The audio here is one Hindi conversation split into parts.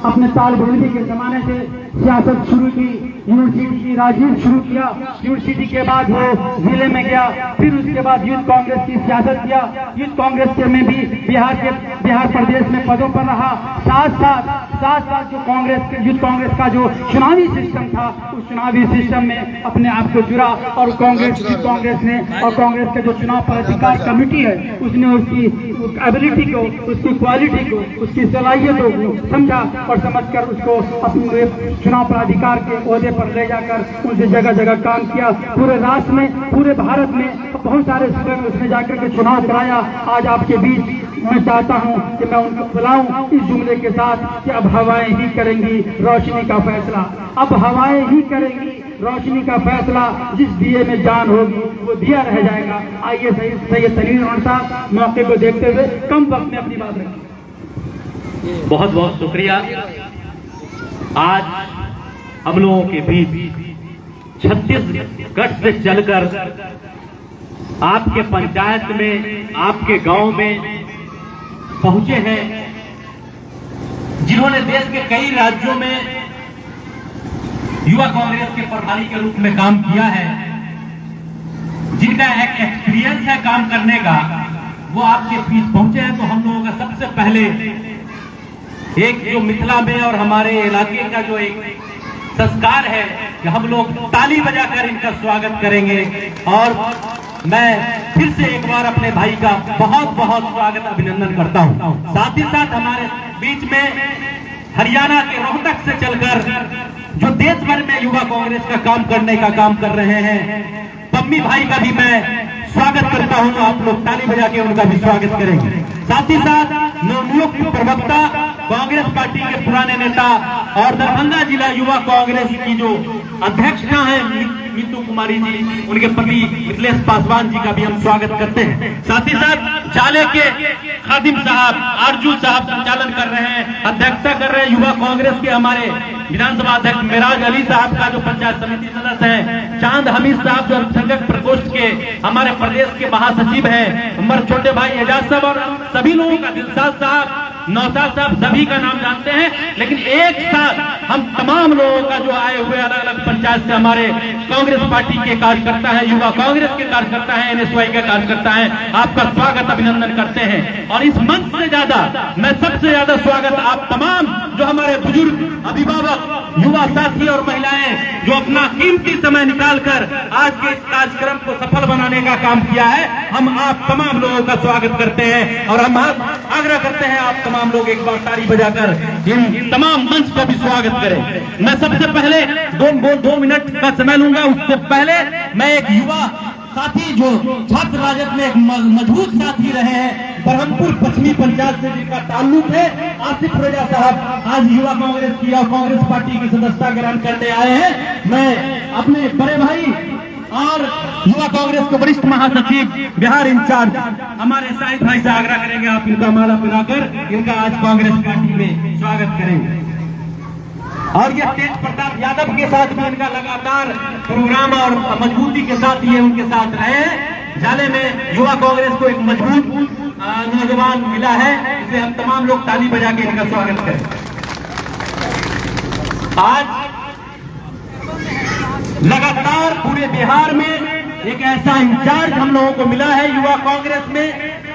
अपने तालिब-इल्मी के जमाने से सियासत शुरू की, यूनिवर्सिटी की राजनीति शुरू किया। यूनिवर्सिटी के बाद वो जिले में गया, फिर उसके बाद यूथ कांग्रेस की सियासत किया। यूथ कांग्रेस के में भी बिहार प्रदेश में पदों पर रहा। साथ साथ जो यूथ कांग्रेस का जो चुनावी सिस्टम था, उस चुनावी सिस्टम में अपने आप को जुड़ा और यूथ कांग्रेस ने और कांग्रेस के जो चुनाव पर अधिकार कमेटी है, उसने उसकी एबिलिटी को, उसकी क्वालिटी को, उसकी सलाहियतों को समझा और समझकर उसको अपने चुनाव पर अधिकार के ओहदे पर ले जाकर उनसे जगह जगह काम किया। पूरे राष्ट्र में, पूरे भारत में बहुत सारे सूबे में उसने जाकर के चुनाव कराया। आज आपके बीच मैं चाहता हूं कि मैं उनको बुलाऊं इस जुमले के साथ कि अब हवाएं ही करेंगी रोशनी का फैसला। अब हवाएं ही करेंगी रोशनी का फैसला। जिस दिए में जान होगी वो दिया रह जाएगा। आइए सैयद तनवीर अनवर साहब मौके को देखते हुए कम वक्त में अपनी बात रखें। बहुत बहुत शुक्रिया। आज हम लोगों के बीच छत्तीसगढ़ से चलकर आपके पंचायत में, आपके गांव में पहुंचे हैं, जिन्होंने देश के कई राज्यों में युवा कांग्रेस के प्रभारी के रूप में काम किया है, जिनका एक एक्सपीरियंस है काम करने का, वो आपके बीच पहुंचे हैं। तो हम लोगों का सबसे पहले एक जो मिथिला में और हमारे इलाके का जो एक संस्कार है कि हम लोग ताली बजाकर इनका स्वागत करेंगे। और मैं फिर से एक बार अपने भाई का बहुत बहुत स्वागत अभिनंदन करता हूं। साथ ही साथ हमारे बीच में हरियाणा के रोहतक से चलकर जो देश भर में युवा कांग्रेस का काम करने का काम कर रहे हैं, पम्मी भाई का भी मैं स्वागत करता हूं। आप लोग ताली बजा के उनका भी स्वागत करेंगे। साथ ही साथ नवनियुक्त प्रवक्ता, कांग्रेस पार्टी के पुराने नेता और दरभंगा जिला युवा कांग्रेस की जो अध्यक्षा है मीतू कुमारी जी, उनके पति मिथिलेश पासवान जी का भी हम स्वागत करते हैं। साथ ही साथ जाले के खादिम साहब आरजू साहब संचालन कर रहे हैं, अध्यक्षता कर रहे हैं युवा कांग्रेस के हमारे विधानसभा अध्यक्ष मेराज अली साहब का जो पंचायत समिति सदस्य है, चांद हमीद साहब जो अल्पसंख्यक प्रकोष्ठ के हमारे प्रदेश के महासचिव हैं, हमारे छोटे भाई एजाज साहब और सभी लोगों का, दिलशाद साहब, नौशाद साहब, सभी का नाम जानते हैं। लेकिन एक साथ हम तमाम लोगों का जो आए हुए अलग अलग पंचायत से हमारे कांग्रेस पार्टी के कार्यकर्ता है, युवा कांग्रेस के कार्यकर्ता है, एनएसवाई के कार्यकर्ता है, आपका स्वागत अभिनंदन करते हैं। और इस मंच से ज्यादा मैं सबसे ज्यादा स्वागत आप तमाम जो हमारे बुजुर्ग अभिभावक, युवा साथी और महिलाएं जो अपना कीमती समय निकालकर आज के इस कार्यक्रम को सफल बनाने का काम किया है, हम आप तमाम लोगों का स्वागत करते हैं। और हम आग्रह करते हैं आप तमाम लोग एक बार ताली बजाकर इन तमाम मंच का भी स्वागत करें। मैं सबसे पहले दो मिनट का समय लूंगा। उससे पहले मैं एक युवा साथी जो छात्र राजद में एक मजबूत साथी रहे हैं, बरहमपुर पश्चिमी पंचायत से जिनका ताल्लुक है, आसिफ रजा साहब आज युवा कांग्रेस की और कांग्रेस पार्टी की सदस्यता ग्रहण करने आए हैं। मैं अपने बड़े भाई और युवा कांग्रेस के वरिष्ठ महासचिव बिहार इंचार्ज हमारे शाहिद भाई से आग्रह करेंगे, आप इनका माला पिलाकर इनका आज कांग्रेस पार्टी में स्वागत करेंगे। और ये तेज प्रताप यादव के साथ भी इनका लगातार प्रोग्राम और मजबूती के साथ ये उनके साथ रहे हैं। जाले में युवा कांग्रेस को एक मजबूत नौजवान मिला है, इसे हम तमाम लोग ताली बजा के इनका स्वागत करें। आज लगातार पूरे बिहार में एक ऐसा इंचार्ज हम लोगों को मिला है युवा कांग्रेस में,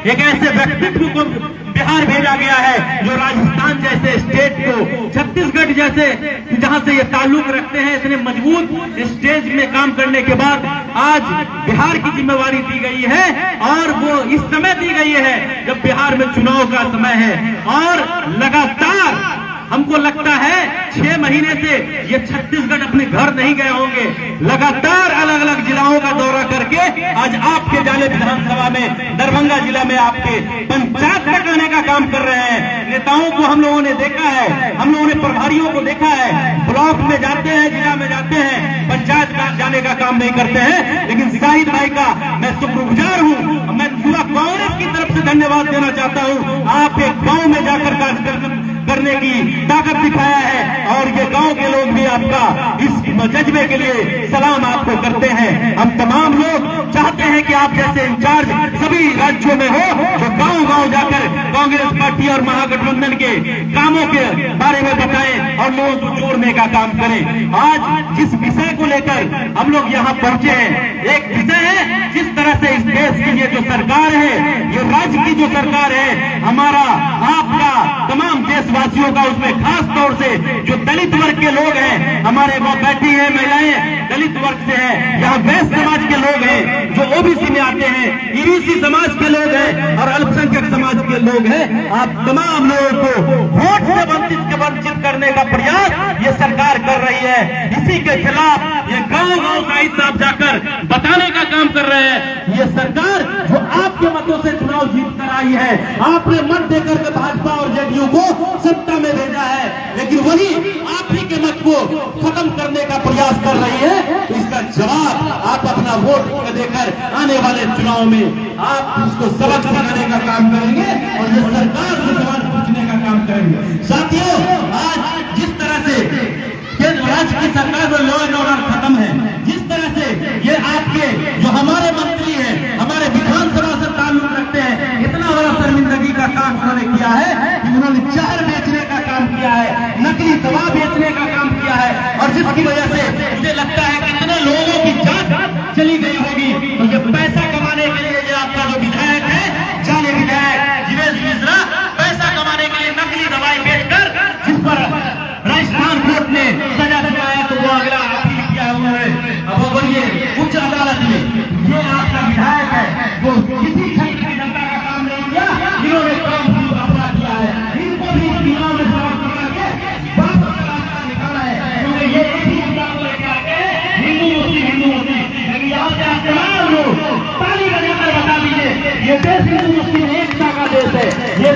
एक ऐसे व्यक्तित्व को बिहार भेजा गया है जो राजस्थान जैसे स्टेट को, छत्तीसगढ़ जैसे जहां से ये ताल्लुक रखते हैं, इतने मजबूत स्टेज में काम करने के बाद आज बिहार की जिम्मेवारी दी गई है। और वो इस समय दी गई है जब बिहार में चुनाव का समय है। और लगातार हमको लगता है 6 महीने से ये छत्तीसगढ़ अपने घर नहीं गए होंगे, लगातार अलग अलग जिलाओं का दौरा करके आज आपके जाले विधानसभा में, दरभंगा जिला में आपके पंचायत तक आने का काम कर रहे हैं। नेताओं को हम लोगों ने देखा है, हम लोगों ने प्रभारियों को देखा है, ब्लॉक में जाते हैं, जिला में जाते हैं, पंचायत में जाने का काम नहीं करते हैं। लेकिन शाहिद भाई का मैं शुक्रगुजार हूँ। मैं युवा कांग्रेस की तरफ तरफ से धन्यवाद देना चाहता हूं। आप एक गांव में जाकर कार्य करने की ताकत दिखाया है और ये गांव के लोग भी आपका इस जज्बे के लिए सलाम आपको करते हैं। हम तमाम लोग चाहते हैं कि आप जैसे इंचार्ज सभी राज्यों में हो, जो गांव-गांव जाकर कांग्रेस पार्टी और महागठबंधन के कामों के बारे में बताएं और लोगों को जोड़ने का काम करें। आज जिस विषय को लेकर हम लोग यहाँ पहुंचे हैं, एक विषय है जिस तरह से इस देश की ये जो सरकार है, ये राज्य की जो सरकार है, हमारा आपका तमाम देशवासियों का, उसमें खास तौर से जो दलित वर्ग के लोग हैं, हमारे वहाँ बैठी हैं महिलाएं दलित वर्ग से है, यहाँ वैश्य समाज के लोग हैं जो ओबीसी में आते हैं, ईबीसी समाज के लोग हैं और अल्पसंख्यक समाज के लोग हैं। आप तमाम लोगों को वोट से वंचित करने का प्रयास ये सरकार कर रही है। इसी के खिलाफ ये गांव-गांव साहित्य आप जाकर बताने का काम कर रहे हैं। ये सरकार जो आपके मतों से चुनाव जीत कर आई है, आपने मत देकर के भाजपा और जेडीयू को सत्ता में भेजा है, लेकिन वही आप ही के मत को खत्म करने का प्रयास कर रही है। इसका जवाब आप अपना वोट देकर आने वाले चुनाव में आप इसको सबक सिखाने का काम करेंगे और ये सरकार से सवाल पूछने का काम करेंगे। साथियों, आज जिस तरह से राज्य की सरकार में लॉ एंड ऑर्डर खत्म है, जिस तरह से ये आपके जो हमारे मंत्री हैं, हमारे विधानसभा से ताल्लुक रखते हैं, इतना बड़ा शर्मिंदगी का काम उन्होंने किया है कि उन्होंने जहर बेचने का काम किया है, नकली दवा बेचने का काम किया है, और जिसकी वजह से मुझे लगता है कि इतने लोगों की जान चली गई होगी। तो ये पैसा कमाने के लिए जो आपका जो विधायक है, जाने विधायक जीवेश मिश्रा, पैसा कमाने के लिए नकली दवाई बेचकर जिस पर राजस्थान कोर्ट ने सजा दिलाया, तो वो अगला अपील किया है उन्होंने। अब वो बोलिए उच्च अदालत में, ये आपका विधायक है जो किसी क्षेत्र की जनता का काम नहीं किया, इन्होंने काम अपना किया है, इनको भी चुनाव में समाप्त करके वापस रास्ता निकाला है, क्योंकि ये एक ही मुद्दा को लेकर आके हिंदू मुस्लिम, लेकिन यहाँ से आप तमाम लोग ताली बजाकर बता दीजिए, ये देश हिंदू मुस्लिम एकता का देश है, ये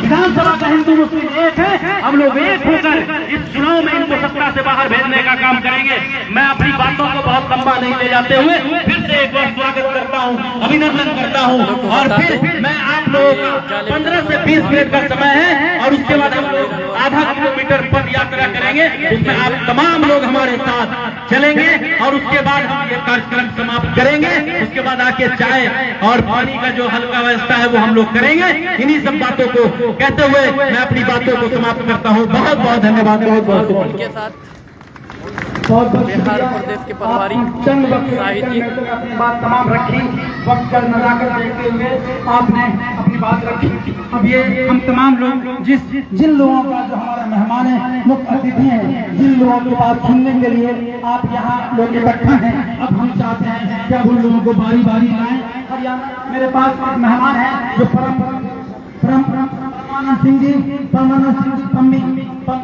विधानसभा का हिंदू मुस्लिम एक है। हम लोग एक होकर इस चुनाव में इनको सत्ता से बाहर भेजने का काम करेंगे। मैं अपनी बातों को बहुत लंबा नहीं ले जाते हुए फिर से एक बार स्वागत करता हूं, अभिनंदन करता हूं, और फिर मैं आप लोगों का 15 से 20 मिनट का समय है और उसके बाद हम लोग आधा किलोमीटर पद यात्रा करेंगे, जिसमें आप तमाम लोग हमारे साथ चलेंगे और उसके बाद हम ये कार्यक्रम समाप्त करेंगे। उसके बाद आके चाय और पानी का जो हल्का व्यवस्था है वो हम लोग करेंगे। इन्हीं सब बातों को कहते हुए मैं अपनी बातों को समाप्त करता हूँ। बहुत बहुत धन्यवाद। बहुत बहुत उनके साथ बिहार प्रदेश के प्रभारी चंद वक्त अपनी बात तमाम रखी, वक्त पर नजाकत देखते हुए आपने अपनी बात रखी। अब ये हम तमाम लोग जिन लोगों का जो हमारा मेहमान है, मुख्य अतिथि हैं, जिन लोगों की बात सुनने के लिए आप यहाँ लोग इकट्ठा हैं, अब हम चाहते हैं कि अब उन लोगों को बारी बारी लाएं। और यहाँ मेरे पास एक मेहमान है जो परमानंद सिंह जी पम्मी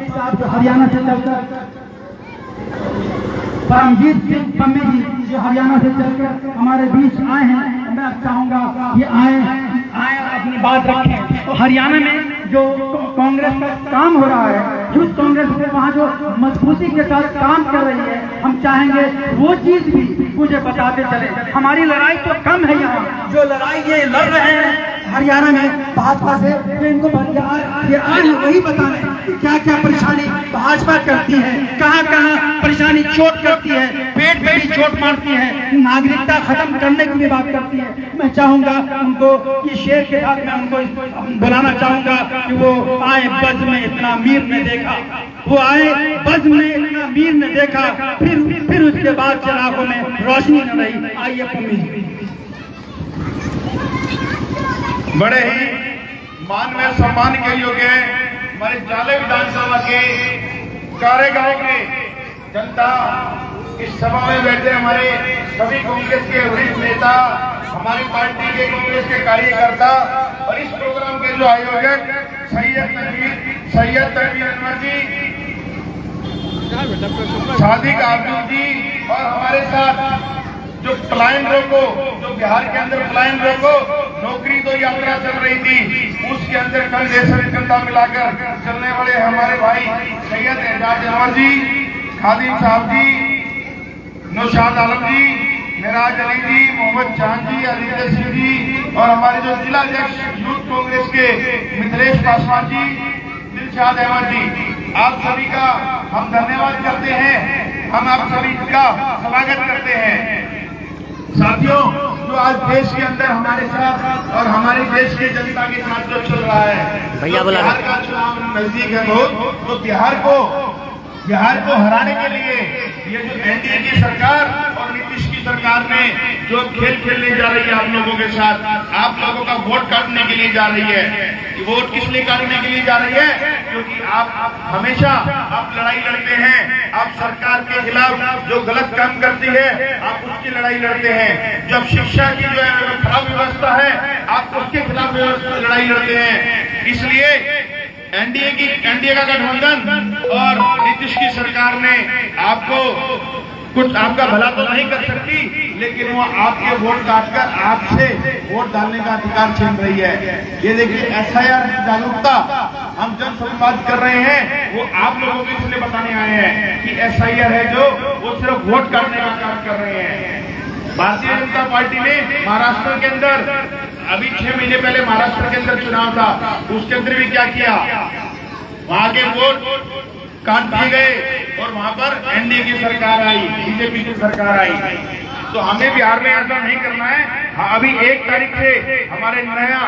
साहब, जो हरियाणा से चलकर, परमजीत सिंह पम्मी जी जो हरियाणा से चलकर हमारे बीच आए हैं। मैं चाहूंगा ये आए अपनी बात रखें। तो हरियाणा में जो कांग्रेस का काम हो रहा है, यूथ कांग्रेस में वहाँ जो मजबूती के साथ काम कर रही है, हम चाहेंगे वो चीज भी मुझे बताते चले। हमारी लड़ाई तो कम है, यहाँ जो लड़ाई ये लड़ रहे हैं हरियाणा में भाजपा से, तो इनको आज वही बताने क्या क्या परेशानी भाजपा करती है, कहाँ कहाँ परेशानी चोट करती है, पेट पे भी चोट मारती है, नागरिकता खत्म करने की भी बात करती है। मैं चाहूंगा उनको कि शेर के साथ मैं उनको बुलाना चाहूंगा कि वो आए। बज़्म में इतना मीर ने देखा, वो आए बज़्म में इतना मीर ने देखा, फिर उसके बाद चिरागों में रोशनी न रही। आइए पम्मी जी। बड़े ही मान में सम्मान के योग्य हमारे जाले विधानसभा के कार्यगांव के जनता, इस सभा में बैठे हमारे सभी कांग्रेस के वरिष्ठ नेता, हमारी पार्टी के कांग्रेस के कार्यकर्ता और इस प्रोग्राम के जो आयोजक सैयद तनवीर अनवर जी, सादिक अब्दुल जी, और हमारे साथ जो पलायन रोको, जो बिहार के अंदर पलायन रोको नौकरी तो यात्रा चल रही थी, उसके अंदर कल देश जनता मिलाकर चलने वाले हमारे भाई सैयद एजाज अनवर जी, खादिम साहब जी, नौशाद आलम जी, मेराज अली जी, मोहम्मद चांद जी, अलीदर सिंह जी और हमारे जो जिला अध्यक्ष यूथ कांग्रेस के मिथिलेश पासवान जी, दिलशाद अहमद जी, आप सभी का हम धन्यवाद करते हैं। हम आप सभी का स्वागत करते हैं। साथियों, जो आज देश के अंदर हमारे साथ और हमारे देश के जनता के साथ जो चल रहा है, भैया बोला बिहार का चुनाव नजदीक है बहुत, तो बिहार को हराने के लिए ये जो एनडीए की सरकार और नीतीश की सरकार ने जो खेल खेलने जा रही है आप लोगों के साथ, आप लोगों का वोट काटने के लिए जा रही है। वोट किस लिए काटने के लिए जा रही है? क्योंकि आप हमेशा आप लड़ाई लड़ते हैं, आप सरकार के खिलाफ जो गलत काम करती है आप उसकी लड़ाई लड़ते हैं। जब शिक्षा की जो है खराब व्यवस्था है आप उसके खिलाफ लड़ाई लड़ते हैं। इसलिए एनडीए का गठबंधन और नीतीश की सरकार ने आपका भला तो नहीं कर सकती, लेकिन वो आपके वोट काटकर आपसे वोट डालने का अधिकार छीन रही है। ये देखिए एसआईआर जागरूकता हम जन संवाद कर रहे हैं, वो आप लोगों को इसलिए बताने आए हैं कि एसआईआर है जो वो सिर्फ वोट काटने का काम कर रहे हैं। भारतीय जनता पार्टी ने महाराष्ट्र के अंदर अभी 6 महीने पहले महाराष्ट्र के अंदर चुनाव था, उसके अंदर भी क्या किया, वहां के वोट काट दिए गए और वहां पर एनडीए की सरकार आई, बीजेपी की सरकार आई। तो हमें बिहार में ऐसा नहीं करना है। हाँ, अभी 1 तारीख से हमारे नया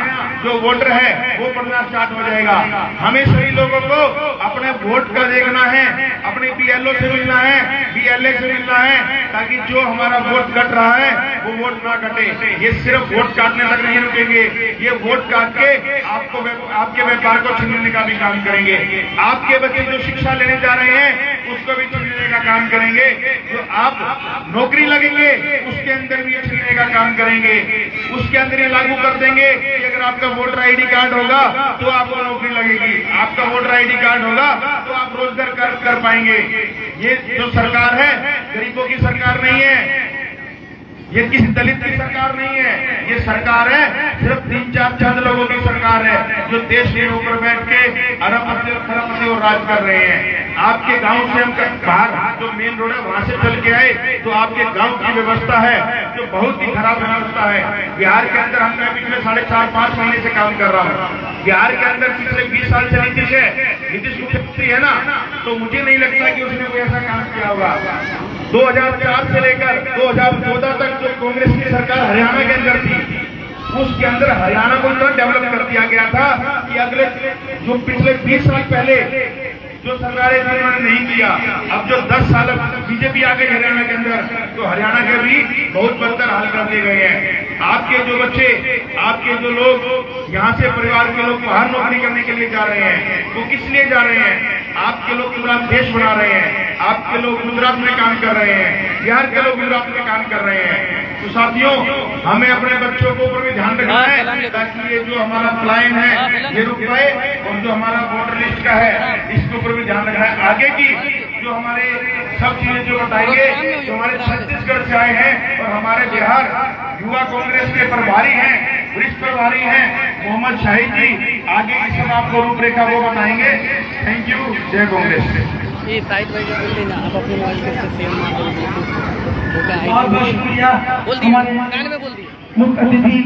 जो वोटर है वो पढ़ना स्टार्ट हो जाएगा। हमें सभी लोगों को अपने वोट का देखना है, अपने बीएलओ से मिलना है, बीएलए से मिलना है, ताकि जो हमारा वोट कट रहा है वो वोट ना कटे। ये सिर्फ वोट काटने तक नहीं रुकेंगे, ये वोट काट के आपके व्यापार को छीनने का भी काम करेंगे। आपके बच्चे जो शिक्षा लेने जा रहे हैं उसको भी छीनने का काम करेंगे। जो आप नौकरी लगेंगे उसके अंदर भी छीनने का काम करेंगे। उसके अंदर ये लागू कर देंगे कि अगर आपका वोटर आईडी कार्ड होगा तो आपको नौकरी लगेगी, आपका वोटर आईडी कार्ड होगा तो आप रोजगार कर पाएंगे। ये जो सरकार है गरीबों की सरकार नहीं है, ये किसी दलित की सरकार नहीं है, ये सरकार है सिर्फ 3-4 चंद लोगों की सरकार है जो देश के ऊपर बैठ के अरबपति और राज कर रहे हैं। आपके गांव से हम बाहर जो मेन रोड है वहां से चल के आए तो आपके गांव की व्यवस्था है जो बहुत ही खराब व्यवस्था है। बिहार के अंदर हम पिछले 4.5-5 महीने से काम कर रहा हूँ। बिहार के अंदर पिछले 20 साल से नीतीश मुख्यमंत्री है ना, तो मुझे नहीं लगता कि उसने कोई ऐसा काम किया होगा। 2004 से लेकर 2014 तक जो कांग्रेस की सरकार हरियाणा के अंदर थी उसके अंदर हरियाणा को इतना डेवलप कर दिया गया था कि अगले जो पिछले 20 साल पहले जो सरकारें उन्होंने नहीं किया। अब जो 10 साल बीजेपी आ गई हरियाणा के अंदर तो हरियाणा के भी बहुत बदतर हाल कर दिए गए हैं। आपके जो बच्चे, आपके जो लोग यहाँ से परिवार के लोग बाहर नौकरी करने के लिए जा रहे हैं वो किस लिए जा रहे हैं? आपके लोग पूरा देश बना रहे हैं, आपके लोग गुजरात में काम कर रहे हैं, बिहार के लोग गुजरात में काम कर रहे हैं। तो साथियों, हमें अपने बच्चों को ऊपर भी ध्यान रखना है ताकि ये जो हमारा पलायन है ये रुक पाए और जो हमारा वोटर लिस्ट का है इसके ऊपर भी ध्यान रखना है। आगे की जो हमारे सब चीजें जो बताएंगे जो हमारे छत्तीसगढ़ से आए हैं और हमारे बिहार युवा कांग्रेस के प्रभारी हैं, वरिष्ठ प्रभारी हैं मोहम्मद शाहिद जी, आगे की सब आपको रूपरेखा वो बताएंगे। Thank you. जय कांग्रेस। ये साइड बाई बोल देना, आप अपने मोबाइल के सेव बहुत बहुत शुक्रिया हमारे गाने में बोल दिए। मुख्य अतिथि,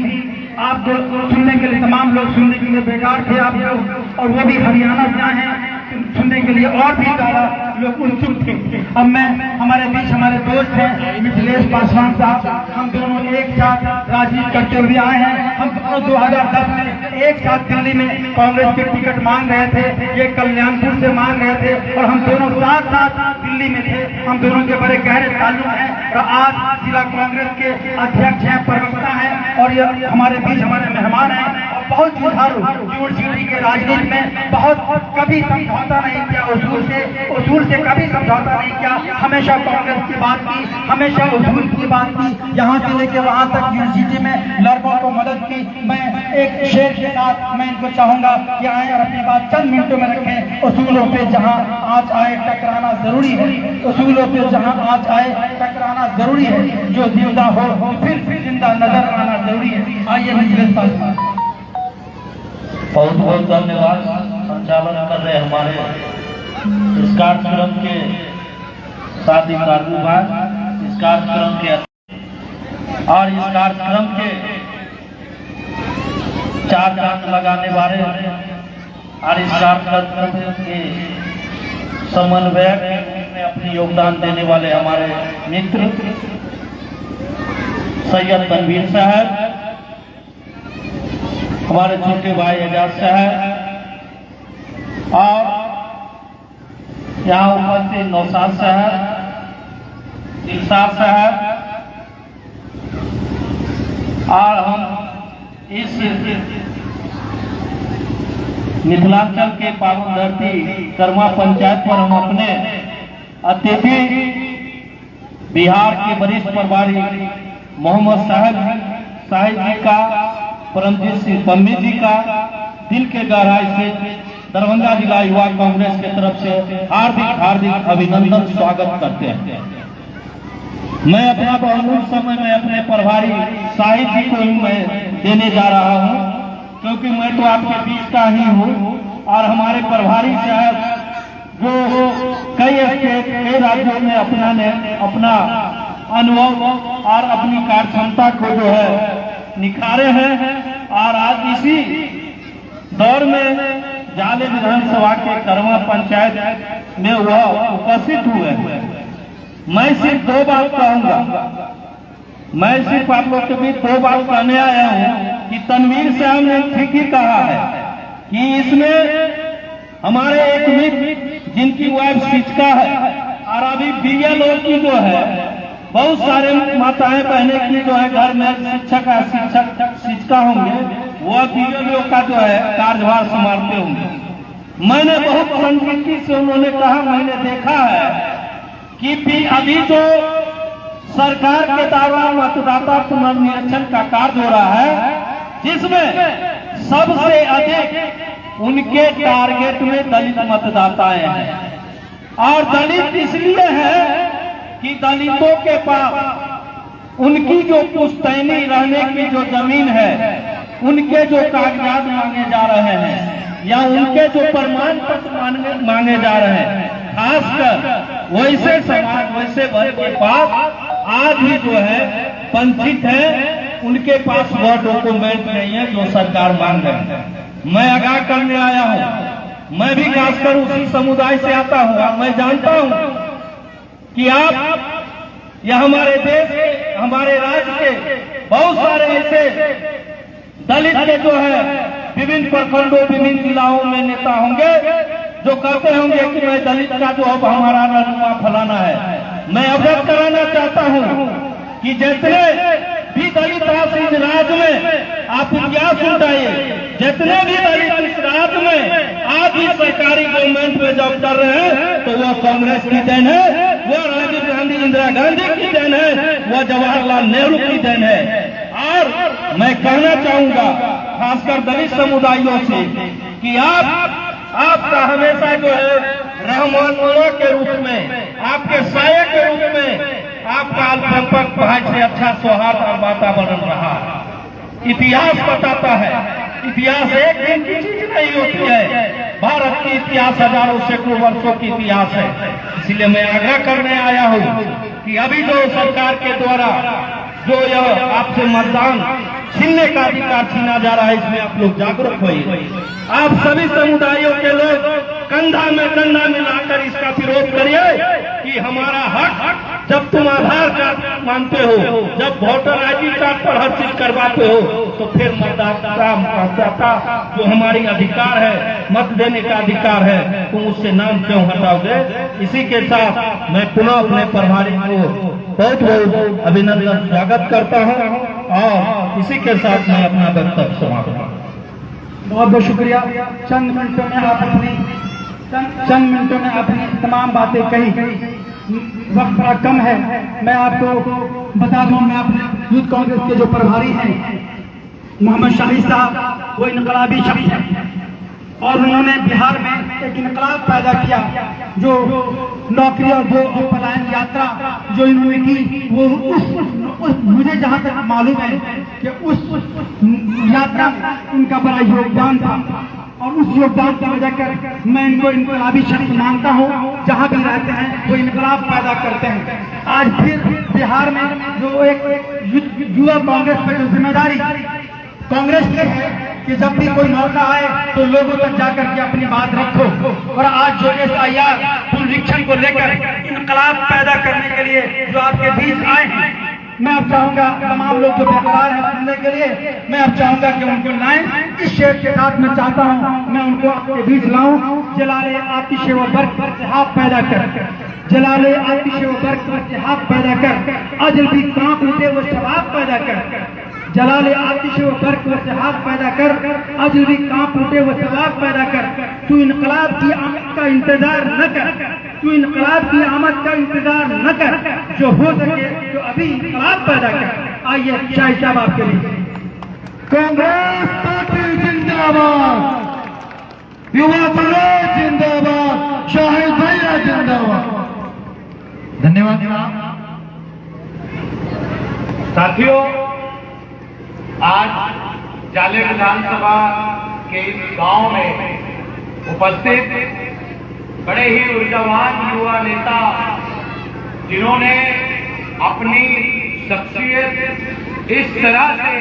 आप जो सुनने के लिए तमाम लोग सुनने के लिए बेकार थे आप लोग, और वो भी हरियाणा से आए हैं सुनने के लिए और भी ज्यादा लोग उत्सुक थे। अब मैं हमारे बीच हमारे दोस्त हैं मिथिलेश पासवान साहब, हम दोनों एक साथ राजनीति करते हुए आए हैं। हम दोनों 2010 में एक साथ दिल्ली में कांग्रेस के टिकट मांग रहे थे, ये कल्याणपुर से मांग रहे थे और हम दोनों साथ साथ दिल्ली में थे। हम दोनों के बड़े गहरे ताल्लुक हैं और आज जिला कांग्रेस के अध्यक्ष हैं, प्रवक्ता हैं और ये हमारे बीच हमारे मेहमान हैं। बहुत जुझारू यूनिवर्सिटी के राजनीति में बहुत कभी समझौता नहीं किया, उसूल से कभी समझौता नहीं किया। हमेशा कांग्रेस की बात की, हमेशा उसूल की बात की, यहाँ से लेकर वहाँ तक यूनिवर्सिटी में लड़कों को मदद की। मैं एक शेर के साथ मैं इनको चाहूंगा कि आए और अपनी बात चंद मिनटों में रखें। उसूलों पे जहाँ आज आए टकराना जरूरी है, उसूलों पे जहाँ आज आए टकराना जरूरी है। जो जिंदा हो फिर जिंदा नजर आना जरूरी है। आइए मिथिलेश पासवान। बहुत बहुत धन्यवाद। संचालन कर रहे हमारे इस कार्यक्रम के शादी कार्य विभाग, इस कार्यक्रम के और इस कार्यक्रम के 4 चांद लगाने वाले और इस कार्यक्रम के समन्वयक में अपनी योगदान देने वाले हमारे मित्र सैयद तनवीर साहब, हमारे छोटे भाई एजाज साहब और यहाँ उपस्थित नौशाद साहब, दिलशाद साहब, और हम इस मिथिलांचल के पावन धरती कर्मा पंचायत पर हम अपने अतिथि बिहार के वरिष्ठ प्रभारी मोहम्मद साहिब जी का, परमजीत सिंह पम्मी जी का दिल के गहराई से दरभंगा जिला युवा कांग्रेस की तरफ से हार्दिक हार्दिक अभिनंदन स्वागत करते हैं। मैं अपना बहुमूल्य समय में अपने प्रभारी साहिब जी को मैं देने जा रहा हूं, क्योंकि मैं तो आपके बीच का ही हूं और हमारे प्रभारी साहब जो कई राज्यों में अपना अनुभव और अपनी कार्य क्षमता को जो है निखारे हैं और आज इसी दौर में जाले विधानसभा के कर्मा पंचायत में वह उपस्थित हुए हैं। मैं सिर्फ 2 बात कहूंगा, मैं सिर्फ आप लोग के बीच 2 बात कहने आया हूं कि तनवीर साहब ने ठीक ही कहा है कि इसमें हमारे एक मित्र जिनकी वाइफ शिक्षिका है और अभी बीएलओ की जो है बहुत सारे माताएं बहनें की जो है घर में शिक्षिका होंगे, वह बीएलओ का जो है कार्यभार संभालते होंगे। मैंने बहुत संजीदगी से उन्होंने कहा, मैंने देखा है कि अभी जो सरकार के द्वारा मतदाता पुनर्निरीक्षण का कार्य हो रहा है, जिसमें सबसे अधिक उनके टारगेट में दलित मतदाताएं हैं और दलित इसलिए है कि दलितों के पास उनकी जो पुश्तैनी रहने की जो जमीन है, उनके जो कागजात मांगे जा रहे हैं या उनके जो प्रमाण पत्र मांगे जा रहे हैं, खासकर वैसे समाज वैसे वर्ग के पास आज भी जो है वंचित है, उनके पास वह डॉक्यूमेंट नहीं है जो सरकार मांग रही है। मैं आगाह करने आया हूं, मैं भी खासकर उसी समुदाय से आता हूं, मैं जानता हूं कि आप या हमारे देश के, हमारे राज्य के बहुत सारे ऐसे दलित के जो है विभिन्न प्रखंडों विभिन्न जिलाओं में नेता होंगे जो कहते होंगे कि मैं दलित का जो अब हमारा रहनुमा फलाना है। मैं अवगत कराना चाहता हूं कि जितने भी दलित इस राज्य में आप इतिहास उठाइए, जितने भी दलित इस राज्य में आज भी सरकारी गवर्नमेंट में जॉब कर रहे हैं तो वह कांग्रेस की देन है, वह राजीव गांधी इंदिरा गांधी की देन है, वह जवाहरलाल नेहरू की देन है। और मैं कहना चाहूंगा खासकर दलित समुदायों से कि आपका हमेशा जो है रहनुमा के रूप में, आपके साये के रूप में आपका अल्पसंख्यक भाई से अच्छा सौहार्द और वातावरण रहा। इतिहास बताता है, इतिहास एक दिन की चीज नहीं होती है, भारत की इतिहास हजारों सैकड़ों वर्षों की इतिहास है। इसलिए मैं आग्रह करने आया हूँ कि अभी जो सरकार के द्वारा जो यह आपसे मतदान छीनने का अधिकार छीना जा रहा है, इसमें आप लोग जागरूक होइए। आप सभी समुदायों के लोग कंधा में कंधा मिलाकर इसका विरोध करिए कि हमारा हक, जब तुम आधार कार्ड मानते हो, जब वोटर आईडी कार्ड पर हर चीज करवाते हो, तो फिर मतदाता जो हमारी अधिकार है, मत देने का अधिकार है, तुम उससे नाम क्यों हटाओगे। इसी के साथ मैं पुनः अपने प्रभारी को बहुत बहुत अभिनंदन स्वागत करता हूं और इसी के साथ मैं अपना वक्तव्य समाप्त करता हूं। बहुत बहुत शुक्रिया। चंद मिनटों में आपने तमाम बातें कही, वक्त बड़ा कम है। मैं आपको बता दूं, मैं अपने यूथ कांग्रेस के जो प्रभारी हैं मोहम्मद शाहिद साहब, वो इनकलाबी शख्स है और उन्होंने बिहार में एक इनकलाब पैदा किया। जो नौकरी और वो पलायन यात्रा जो इन्होंने की, वो मुझे जहां तक मालूम है कि उस यात्रा में उनका बड़ा योगदान था और उस योगदान की वजह कर मैं इनको इनकलाबी शख्स मानता हूँ। जहाँ भी रहते हैं वो इनकलाब पैदा करते हैं। आज फिर बिहार में जो एक युवा कांग्रेस पर जो जिम्मेदारी कांग्रेस की है कि जब भी कोई मौका आए तो लोगों तक जाकर के अपनी बात रखो। और आज जो SIR पुनरीक्षण को लेकर इनकलाब पैदा करने के लिए जो आपके बीच आए हैं, मैं अब चाहूंगा तमाम लोग जो बेकरार हैं सुनने के लिए, मैं अब चाहूंगा कि उनको लाएं। इस शेर के साथ मैं चाहता हूं मैं उनको आपके बीच लाऊं। जलाले आतिश व बर्क पर इत्तेहाद पैदा कर, जलाले आतिश व बर्क पर इत्तेहाद पैदा कर, अजल भी कांप उठे वो शबाब पैदा कर। जलाले आतिश व बर्क पर इत्तेहाद पैदा कर, अजल भी कांप उठे वो शबाब पैदा कर। तू इनकलाब की आमद का इंतजार न कर, तू इनकलाब की आमद का इंतजार न कर, जो हो सके जो अभी इनकलाब पैदा कर। आइए शाही साहब आपके लिए। कांग्रेस पार्टी जिंदाबाद, युवा समाज जिंदाबाद, शाहिद भैया जिंदाबाद। धन्यवाद। साथियों, आज जाले विधानसभा के इस गांव में उपस्थित बड़े ही ऊर्जावान युवा नेता, जिन्होंने अपनी शख्सियत इस तरह से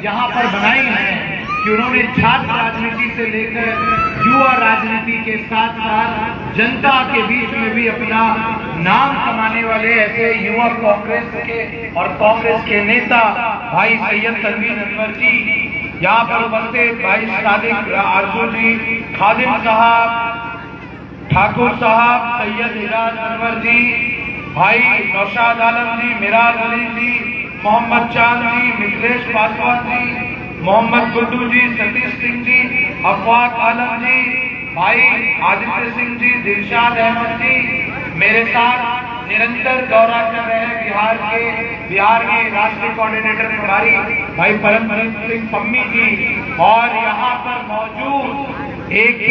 यहाँ पर बनाई है कि उन्होंने छात्र राजनीति से लेकर युवा राजनीति के साथ साथ जनता के बीच में भी अपना नाम कमाने वाले ऐसे युवा कांग्रेस के और कांग्रेस के नेता भाई सैयद तनवीर अनवर जी, यहाँ पर उपस्थित भाई सादिक आरजू जी, खादिम साहब, ठाकुर साहब, सैयद इराज अनवर जी, भाई नौशाद आलम जी, मिराज अली जी, मोहम्मद चांद जी, मिथिलेश पासवान जी, मोहम्मद गुड्डू जी, सतीश सिंह जी, अफवाक आलम जी, भाई आदित्य सिंह जी, दिलशाद अहमद जी, मेरे साथ निरंतर दौरा कर रहे हैं बिहार के राष्ट्रीय कोऑर्डिनेटर प्रभारी भाई परमजीत सिंह पम्मी जी, और यहाँ पर मौजूद एक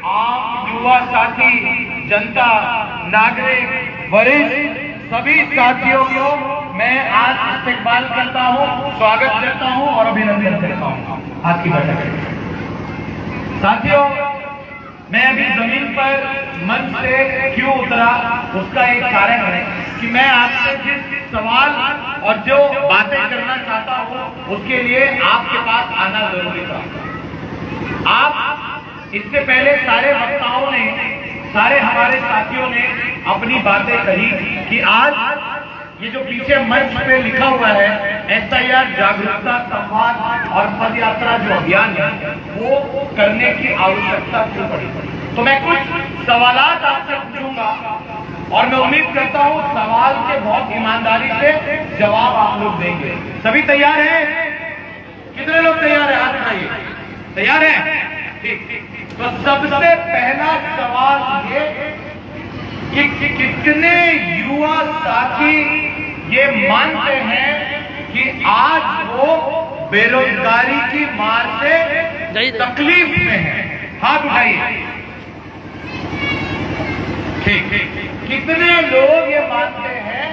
आम युवा साथी, जनता, नागरिक, वरिष्ठ सभी साथियों को मैं आज इस्तकबाल करता हूँ, स्वागत करता हूँ और अभिनंदन करता हूँ आज की बैठक में। साथियों, मैं अभी जमीन पर मंच से क्यों उतरा, उसका एक कारण है कि मैं आपसे जिस सवाल और जो बातें करना चाहता हूँ उसके लिए आपके पास आना जरूरी था। आप इससे पहले सारे वक्ताओं ने, सारे हमारे साथियों ने अपनी बातें कही कि आज ये जो पीछे मंच पे लिखा हुआ है SIR जागरूकता संवाद और पद यात्रा जो अभियान है वो करने की आवश्यकता क्यों पड़ी। तो मैं कुछ सवालात आपसे पूछूंगा और मैं उम्मीद करता हूँ सवाल के बहुत ईमानदारी से जवाब आप लोग देंगे। सभी तैयार हैं? कितने लोग तैयार हैं? हाथ उठाइए। तैयार हैं? ठीक। तो सबसे पहला सवाल ये कि कितने युवा साथी ये मानते हैं कि आज वो बेरोजगारी की मार से तकलीफ में है? हाथ उठाइए। ठीक। कितने लोग ये मानते हैं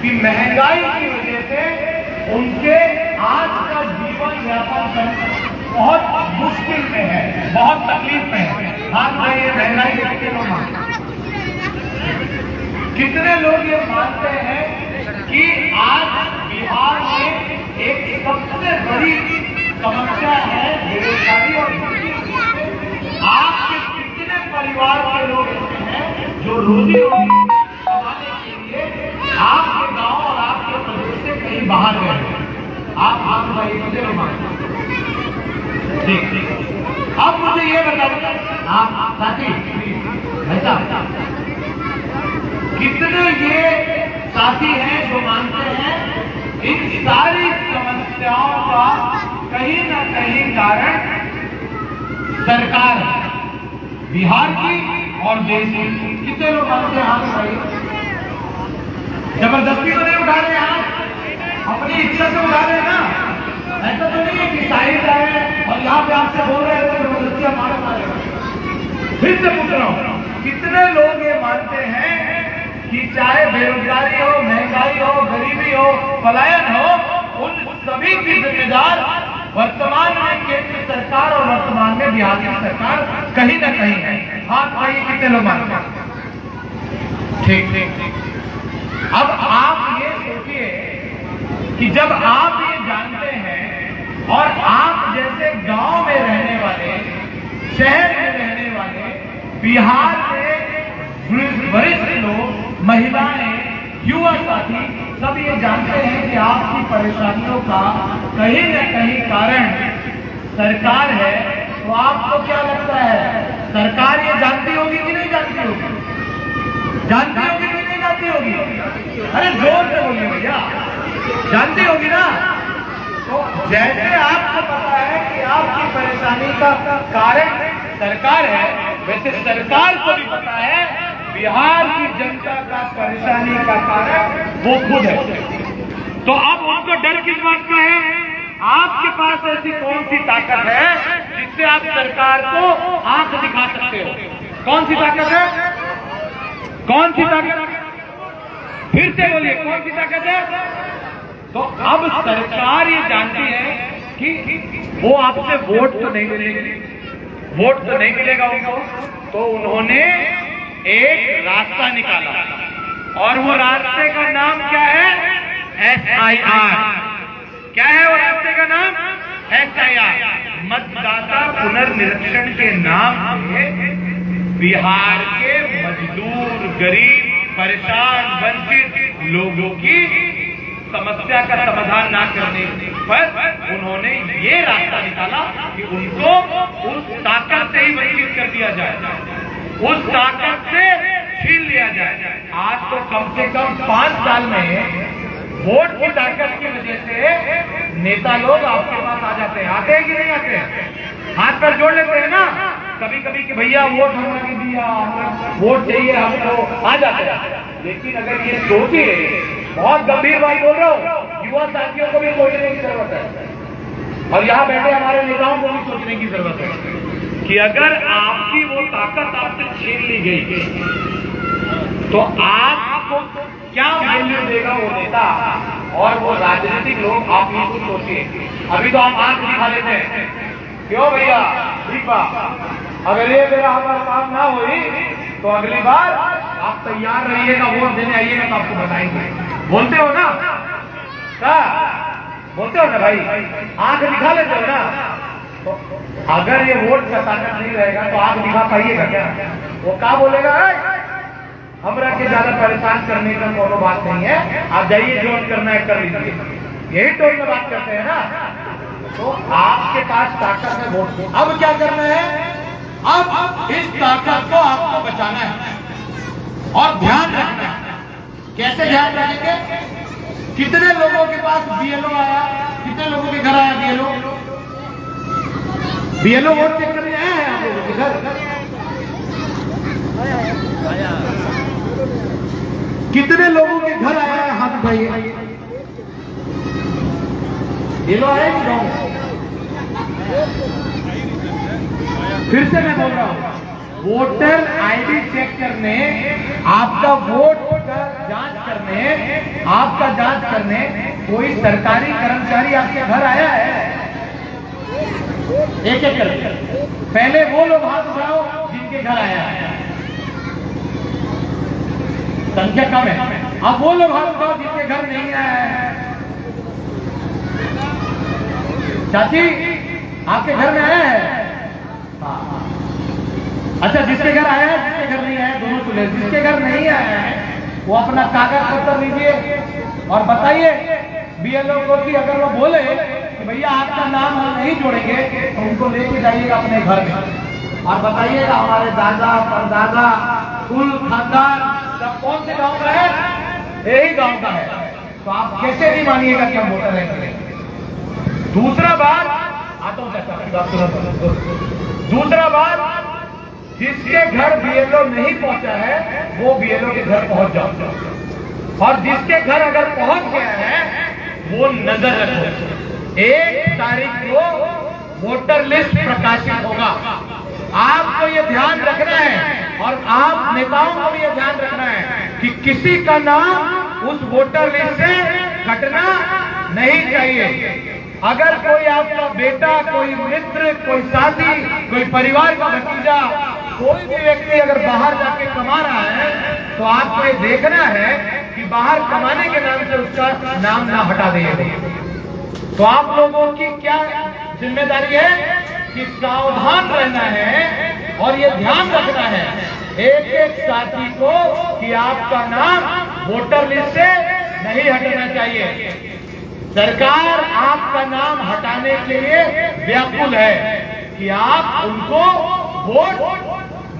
कि महंगाई की वजह से उनके आज का जीवन यापन बहुत मुश्किल में है, बहुत तकलीफ में है? हाथ उठाइए। महंगाई के कितने लोग मानते हैं? कितने लोग ये मानते हैं कि आज बिहार में एक सबसे बड़ी समस्या है बेरोजगारी और आपके कितने परिवार के लोग ऐसे हैं जो रोजी रोटी कमाने के लिए आपके गांव और आपके प्रदेश से कहीं बाहर गए? आप भाई कितने लोग मानते हैं? ठीक। अब मुझे ये बताइए आप साथी भाई साहब, कितने ये साथी हैं जो मानते हैं इन सारी समस्याओं का कहीं न कहीं कारण सरकार है, बिहार की और देश की? कितने लोग मानते हैं? हाथ उठाइए। जबरदस्ती तो नहीं उठा रहे हाथ, अपनी इच्छा से उठा रहे हैं ना? ऐसा तो नहीं है कि साहिब आए और यहाँ पे आपसे बोल रहे हैं तो जबरदस्ती आप मार मारे। फिर से पूछ रहा हूँ, कितने लोग ये मानते हैं कि चाहे बेरोजगारी हो, महंगाई हो, गरीबी हो, पलायन हो, उन सभी की जिम्मेदार वर्तमान में केंद्र सरकार और वर्तमान में बिहार की सरकार कहीं ना कहीं है। हाथ भाई कितने लोग मानते हैं? ठीक ठीक। अब आप ये सोचिए कि जब आप ये जानते हैं और आप जैसे गांव में रहने वाले, शहर में रहने वाले, बिहार के वरिष्ठ लोग, महिलाएं, युवा साथी सब ये जानते हैं कि आपकी परेशानियों का कहीं न कहीं कारण सरकार है, तो आपको क्या लगता है सरकार ये जानती होगी कि नहीं जानती होगी? जानती होगी कि नहीं जानती होगी? अरे जोर से बोलिए भैया, जानती होगी ना? तो जैसे आपको पता है कि आपकी परेशानी का कारण सरकार है, वैसे सरकार को भी पता है बिहार की जनता का परेशानी का कारण वो खुद है। तो अब उनको डर किस बात का है? आपके पास ऐसी कौन सी ताकत है जिससे आप सरकार को आंख दिखा सकते हो? कौन सी ताकत है? कौन सी ताकत? फिर से बोलिए, कौन सी ताकत है? तो अब सरकार ये जानती है कि वो आपसे वोट तो नहीं मिलेगी, वोट तो नहीं मिलेगा उनको, तो उन्होंने एक रास्ता निकाला और वो रास्ते का नाम क्या है? SIR। क्या है वो रास्ते का नाम? SIR। मतदाता पुनर्निरीक्षण के नाम से बिहार के मजदूर, गरीब, परेशान, वंचित लोगों की समस्या का समाधान ना करने पर उन्होंने ये रास्ता निकाला कि उनको उस ताकत से ही वंचित कर दिया जाए, उस ताकत से छीन लिया जाए। आज तो कम से कम 5 साल में वोट की ताकत की वजह से नेता लोग आपके पास आ जाते हैं। आते हैं कि नहीं आते हैं? हाथ पर जोड़ लेते हैं ना कभी कभी कि भैया वोट हमने दिया, वोट चाहिए हमको, आ जाते हैं। लेकिन अगर ये सोचिए, बहुत गंभीर बात बोल रहा हूँ, युवा साथियों को भी सोचने की जरूरत है और यहाँ बैठे हमारे नेताओं को भी सोचने की जरूरत है कि अगर आपकी वो ताकत आपसे छीन ली गई तो आपको क्या वैल्यू देगा वो नेता और वो राजनीतिक लोग? आप ये कुछ सोचिए। अभी तो आप आंख दिखा लेते हैं, क्यों भैया? ठीक बात, अगर ये मेरा हमारा काम ना हुई तो अगली बार आप तैयार रहिएगा, वोट देने आइएगा तो आपको बताएंगे। बोलते हो ना? क्या बोलते हो ना भाई? आंख दिखा लेते हो ना? तो अगर ये वोट का ताकत नहीं रहेगा तो आंख दिखा पाइएगा क्या? वो क्या बोलेगा? हमरा के ज्यादा परेशान करने का कोनो बात नहीं है, आप जाइए जो करना है कर लीजिए, यही टोन में बात करते हैं ना। तो आपके पास ताकत है वोट की। अब क्या करना है? अब इस ताकत को आपको बचाना है और ध्यान रखना है। कैसे ध्यान रखेंगे? कितने लोगों के पास BLO आया? कितने लोगों के घर आया BLO? BLO वोट चेक करने आया है आप लोगों के घर? कितने लोगों के घर आया है? हाथ उठाइए। BLO आया कि गाँव? फिर से मैं बोल रहा हूं, वोटर ID चेक करने, आपका वोट का जांच करने, आपका जांच करने कोई सरकारी कर्मचारी आपके घर आया है? एक एक करके पहले वो लोग हाथ उठाओ जिनके घर आया है, संख्या कम है। अब वो लोग हाथ उठाओ जिनके घर नहीं आया है। चाची आपके घर में आया है? हाँ। अच्छा, जिसके घर आया है, जिसके घर नहीं आया, दोनों को ले। जिसके घर नहीं आया है वो अपना कागज पत्र लीजिए और बताइए BLO को कि अगर वो बोले कि भैया आपका नाम हम नहीं जोड़ेंगे तो उनको लेके जाइएगा अपने घर में और बताइएगा हमारे दादा परदादा कुल खानदान सब कौन से गांव का है? यही गांव का है। तो आप कैसे नहीं मानिएगा कि हम वोटर हैं? दूसरा बात आता हूं, दूसरा बात, जिसके घर BLO नहीं पहुंचा है वो BLO के घर पहुंच जाओ और जिसके घर अगर पहुंच गया है वो नजर रखो। 1 तारीख को वोटर लिस्ट प्रकाशित होगा। आपको ये ध्यान रखना है और आप नेताओं को भी ये ध्यान रखना है कि किसी का नाम उस वोटर लिस्ट से हटना नहीं चाहिए। अगर कोई आपका बेटा, कोई मित्र, कोई साथी, कोई परिवार का भतीजा, कोई भी व्यक्ति अगर बाहर जाके कमा रहा है तो आपको ये देखना है कि बाहर कमाने के नाम से उसका नाम ना हटा दें। तो आप लोगों की क्या जिम्मेदारी है कि सावधान रहना है और ये ध्यान रखना है एक एक साथी को कि आपका नाम वोटर लिस्ट से नहीं हटना चाहिए। सरकार आपका नाम हटाने के लिए व्याकुल है कि आप उनको वोट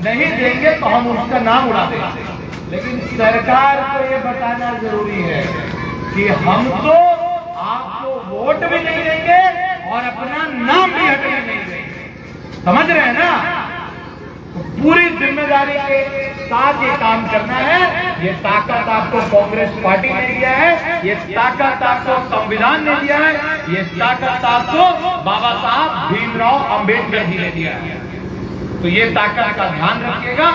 नहीं देंगे तो हम उसका नाम उड़ा देंगे। लेकिन सरकार को ये बताना जरूरी है कि हम तो आपको वोट भी नहीं देंगे और अपना नाम भी हटने नहीं देंगे। समझ रहे हैं ना? पूरी जिम्मेदारी के साथ ये काम करना है। ये ताकत आपको कांग्रेस पार्टी ने दिया है, ये ताकत आपको संविधान ने दिया है, ये ताकत आपको बाबा साहब भीमराव अंबेडकर जी ने दिया है। तो ये ताकत का ध्यान रखिएगा।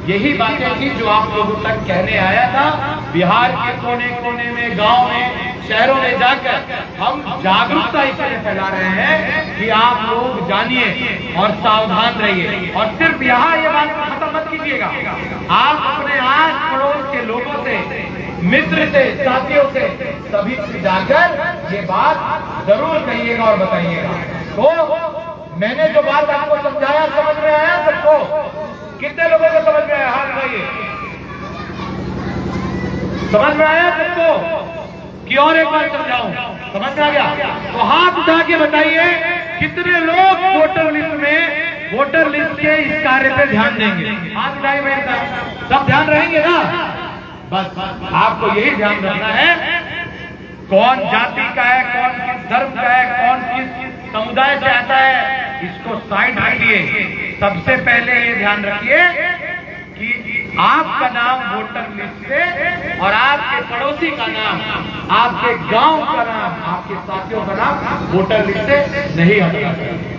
यही बातें थी जो आप लोगों तक कहने आया था। बिहार के कोने कोने में, गांव में, शहरों में जाकर हम जागरूकता इसलिए फैला रहे हैं कि आप लोग जानिए और सावधान रहिए। और सिर्फ यहाँ ये बात खत्म मत कीजिएगा, आप अपने आस पड़ोस के लोगों से, मित्र से, साथियों से, सभी से जाकर ये बात जरूर कहिएगा और बताइएगा। तो मैंने जो बात आपको समझाया, समझ में आया सबको? कितने लोगों को समझ में आया? हाथ उठाइए। समझ में आया सबको कि और एक बार समझाऊं? समझ में आ गया? तो हाथ उठा के बताइए कितने लोग वोटर लिस्ट के इस कार्य पे ध्यान देंगे? हाथ उठाइए मेरे साथ। सब ध्यान रहेंगे ना? बस आपको यही ध्यान रखना है कौन जाति का है, कौन किस धर्म का है, कौन किस समुदाय से आता है, इसको साइड रखिए। सबसे पहले ये ध्यान रखिए कि आपका नाम वोटर लिस्ट से और आपके पड़ोसी का नाम, आपके गांव का नाम, आपके साथियों का नाम वोटर लिस्ट से नहीं हटना चाहिए।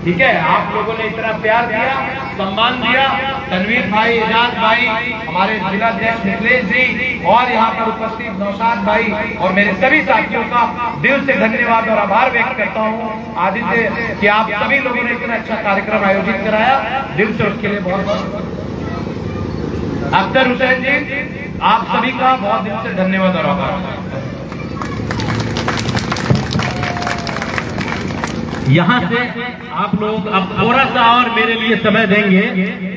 ठीक है? आप लोगों ने इतना प्यार दिया, सम्मान दिया। तनवीर भाई, एजाज भाई, हमारे जिलाध्यक्ष मिथिलेश जी और यहाँ पर उपस्थित नौशाद भाई और मेरे सभी साथियों का दिल से धन्यवाद और आभार व्यक्त करता हूँ आदित्य कि आप सभी लोगों ने इतना अच्छा कार्यक्रम आयोजित कराया। दिल से उसके लिए बहुत बहुत। अख्तर हुसैन जी, आप सभी का बहुत दिल से धन्यवाद और आभार। यहाँ से आप लोग अब थोड़ा सा और मेरे लिए समय देंगे।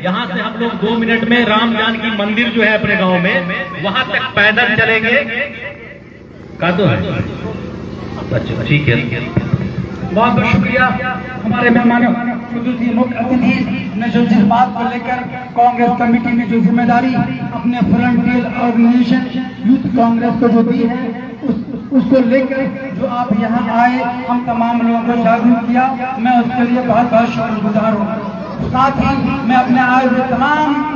यहाँ से हम लोग 2 मिनट में राम जानकी मंदिर जो है अपने गांव में, वहां तक पैदल चलेंगे। का तो है? अच्छा, ठीक है। बहुत बहुत शुक्रिया हमारे मेहमानों, मुख्य अतिथि ने जो जिस बात को लेकर कांग्रेस कमेटी ने जो जिम्मेदारी अपने फ्रंटियर ऑर्गेनाइजेशन यूथ कांग्रेस को जो दी है, उसको लेकर जो आप यहाँ आए, हम तमाम लोगों को जागरूक किया, मैं उसके लिए बहुत बहुत शुक्रगुजार हूँ। साथ ही मैं अपने आए हुए तमाम